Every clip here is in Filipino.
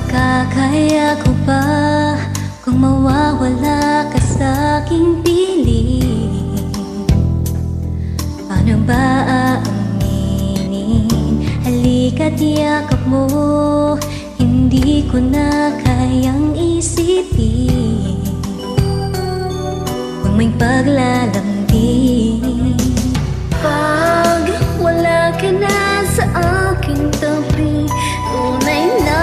Makakaya ko ba kung mawawala ka sa aking piling? Paano ba aaminin? Halika't yakap mo, hindi ko na kayang isipin. Kung may paglalambing, pag wala ka na sa aking tabi, tunay na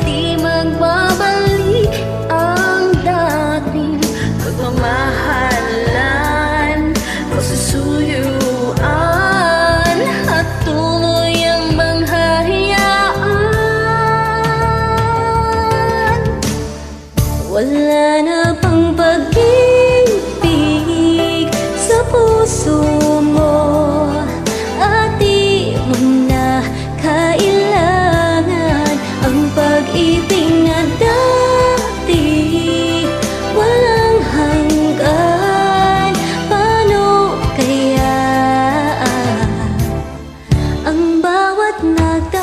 di magbabalik ang dating pagmamahalan, pagsusuyuan at tuloy ang banghahayaan. Wala na bang pag-ibig sa puso mo? At di mo na kailangan ang pag-ibig na dati walang hanggan. Paano kaya ang bawat nagdaan?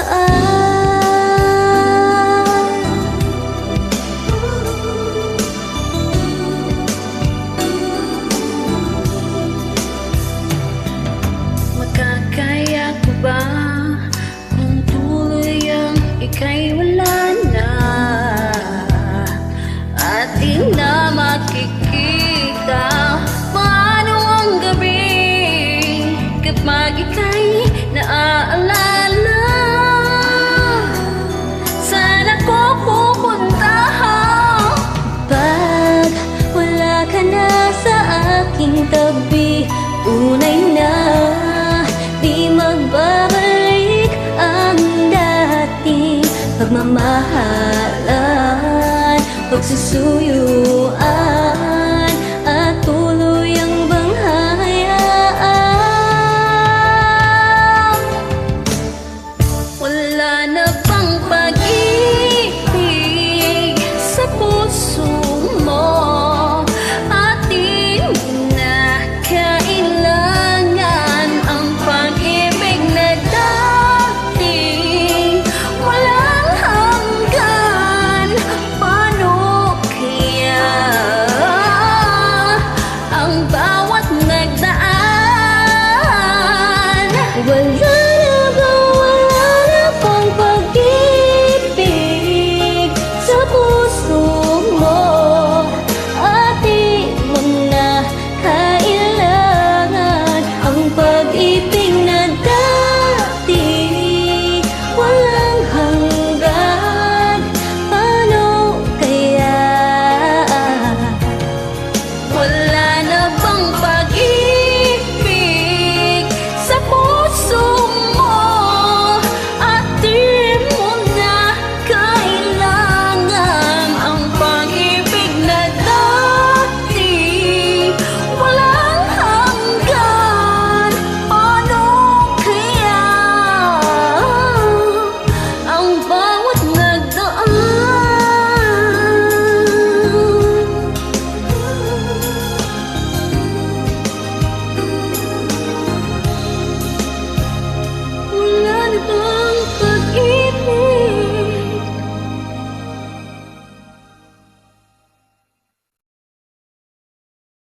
Makakaya ko ba kung tuloy ang ika'y wala na at di na makikita? Paano ang gabi kapag ika'y naaalala? Saan ako pupunta? Pag wala ka na sa aking tabi, tunay na di magbabalik ang dating pagmamahalan, pagsusuyuan at tuloy ang banghayaan. Wala na bang pag-ibig sa puso mo? At di mo na kailangan ang pag-ibig na dating walang hanggan. Paano kaya ang bawat nagdaan?